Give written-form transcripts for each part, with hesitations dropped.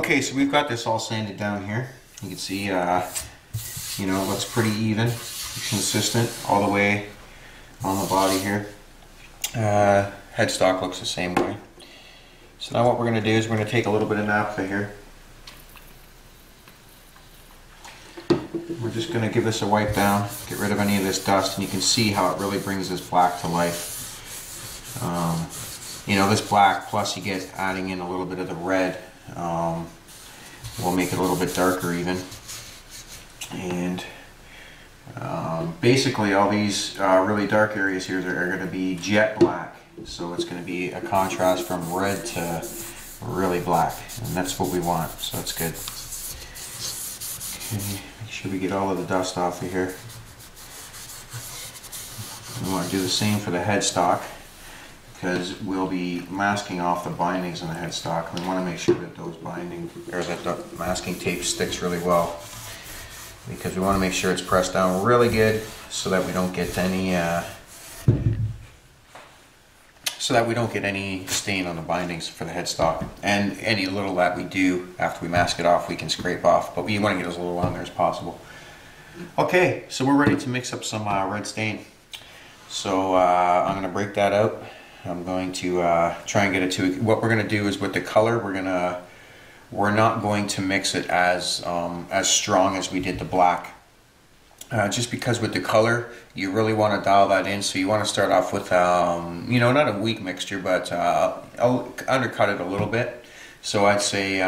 Okay, so we've got this all sanded down here. You can see, you know, it looks pretty even, consistent all the way on the body here. Headstock looks the same way. So now what we're going to do is we're going to take a little bit of naphtha here. We're just going to give this a wipe down, get rid of any of this dust, and you can see how it really brings this black to life. You know, this black, plus you get adding in a little bit of the red, will make it a little bit darker even. And basically all these really dark areas here are going to be jet black. So it's going to be a contrast from red to really black, and that's what we want, so that's good. Okay, make sure we get all of the dust off of here. We want to do the same for the headstock, because we'll be masking off the bindings on the headstock. We want to make sure that those bindings, or that the masking tape sticks really well, because we want to make sure it's pressed down really good so that we don't get any stain on the bindings for the headstock. And any little that we do after we mask it off, we can scrape off, but we want to get as little on there as possible. Okay, so we're ready to mix up some red stain. So I'm going to break that out. I'm going to try and get it to, what we're going to do is with the color, we're not going to mix it as strong as we did the black. Just because with the color, you really want to dial that in, so you want to start off with, you know, not a weak mixture, but I'll undercut it a little bit. So I'd say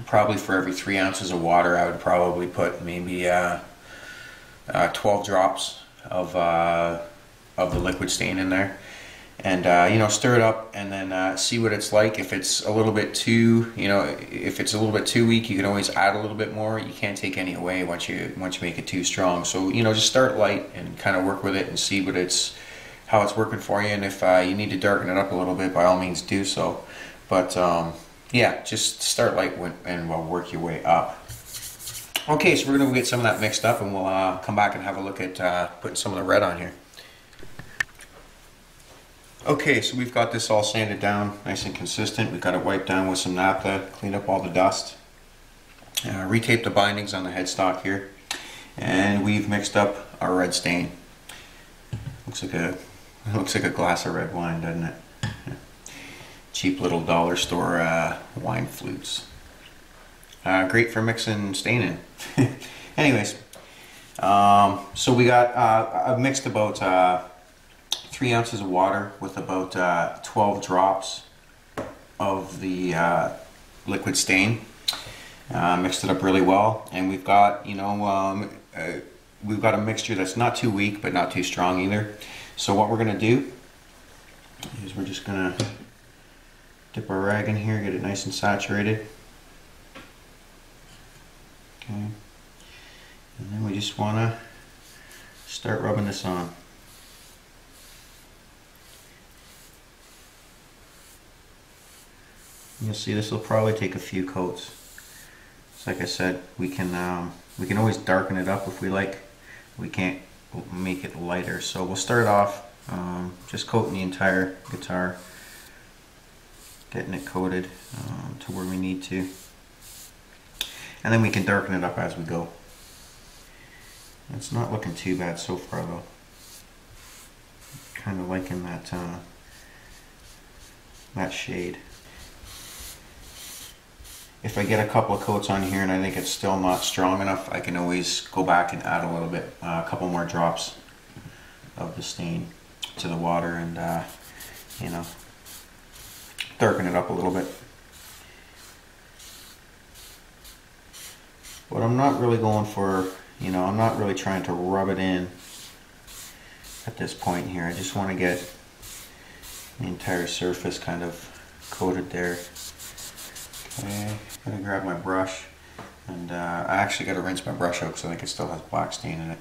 probably for every 3 ounces of water, I would probably put maybe 12 drops of the liquid stain in there. And you know, stir it up and then see what it's like. If it's a little bit too, you know, if it's a little bit too weak, you can always add a little bit more. You can't take any away once you make it too strong. So you know, just start light and kind of work with it and see how it's working for you. And if you need to darken it up a little bit, by all means do so. But yeah, just start light and we'll work your way up. Okay, so we're gonna get some of that mixed up, and we'll come back and have a look at putting some of the red on here. Okay, so we've got this all sanded down nice and consistent. We've got it wiped down with some naphtha, cleaned up all the dust, retaped the bindings on the headstock here, and we've mixed up our red stain. Looks like a glass of red wine, doesn't it? Yeah. Cheap little dollar store wine flutes. Great for mixing stain in. Anyways, so we got I've mixed about 3 ounces of water with about 12 drops of the liquid stain. Mixed it up really well, and we've got, you know, we've got a mixture that's not too weak but not too strong either. So what we're going to do is we're just going to dip our rag in here, get it nice and saturated. Okay, and then we just want to start rubbing this on. You'll see this will probably take a few coats. So like I said, we can always darken it up if we like. We can't make it lighter. So we'll start off just coating the entire guitar, getting it coated to where we need to, and then we can darken it up as we go. It's not looking too bad so far though. Kind of liking that shade. If I get a couple of coats on here and I think it's still not strong enough, I can always go back and add a little bit, a couple more drops of the stain to the water and, you know, darken it up a little bit. But I'm not really going for, you know, I'm not really trying to rub it in at this point here. I just want to get the entire surface kind of coated there. Okay, I'm gonna grab my brush, and I actually got to rinse my brush out because I think it still has black stain in it.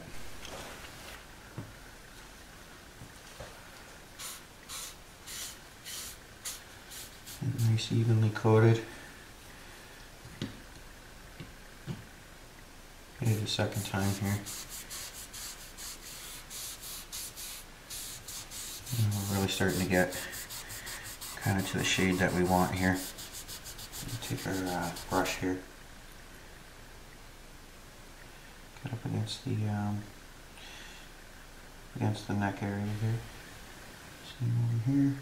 And nice evenly coated. Maybe the second time here. And we're really starting to get kind of to the shade that we want here. Take our brush here, get up against the neck area here. Same over here.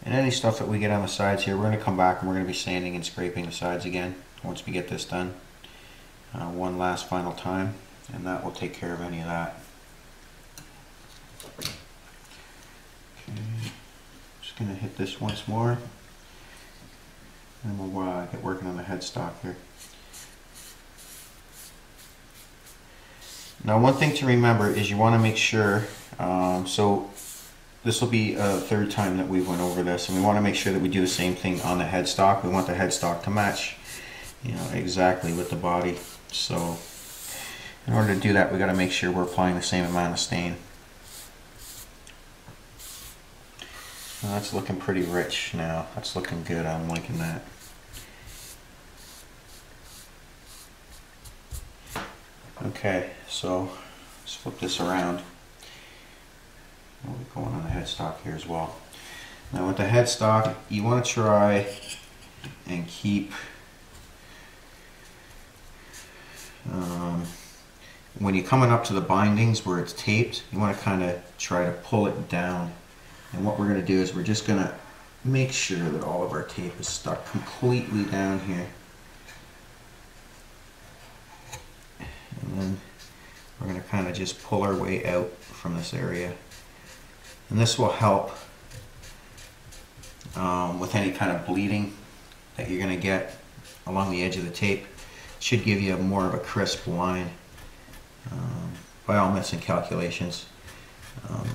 And any stuff that we get on the sides here, we're going to come back and we're going to be sanding and scraping the sides again once we get this done. One last final time, and that will take care of any of that. Okay, just going to hit this once more, and we'll get working on the headstock here. Now, one thing to remember is you want to make sure, so this will be a third time that we went over this, and we want to make sure that we do the same thing on the headstock. We want the headstock to match, exactly with the body. So in order to do that, we got to make sure we're applying the same amount of stain. Well, that's looking pretty rich now. That's looking good. I'm liking that. Okay, so let's flip this around. We'll be going on the headstock here as well. Now with the headstock, you want to try and keep when you're coming up to the bindings where it's taped, you want to kind of try to pull it down. And what we're going to do is we're just going to make sure that all of our tape is stuck completely down here. And then we're going to kind of just pull our way out from this area. And this will help with any kind of bleeding that you're going to get along the edge of the tape. It should give you more of a crisp line by all methods and calculations.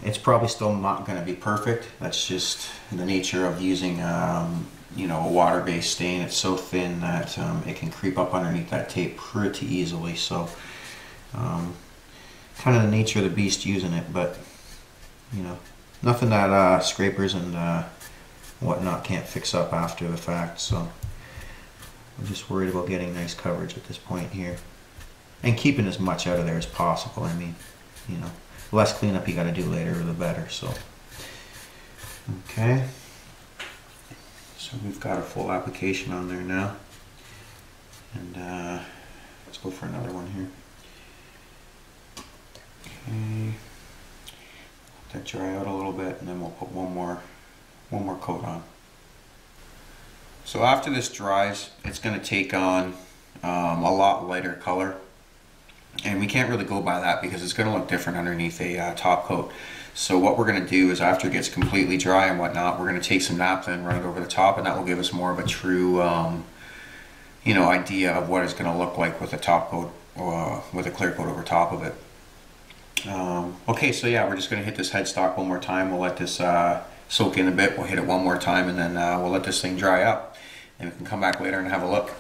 It's probably still not going to be perfect. That's just the nature of using a water-based stain. It's so thin that it can creep up underneath that tape pretty easily. So kind of the nature of the beast using it, but nothing that scrapers and whatnot can't fix up after the fact. So I'm just worried about getting nice coverage at this point here and keeping as much out of there as possible. I mean, the less cleanup you got to do later, the better. So okay, so we've got a full application on there now, and let's go for another one here. Okay, let that dry out a little bit, and then we'll put one more coat on. So after this dries, it's going to take on a lot lighter color, and we can't really go by that because it's going to look different underneath a top coat. So what we're going to do is, after it gets completely dry and whatnot, we're going to take some naphtha and run it over the top, and that will give us more of a true idea of what it's going to look like with a top coat or with a clear coat over top of it. Okay, so yeah, we're just going to hit this headstock one more time. We'll let this soak in a bit. We'll hit it one more time, and then we'll let this thing dry up, and we can come back later and have a look.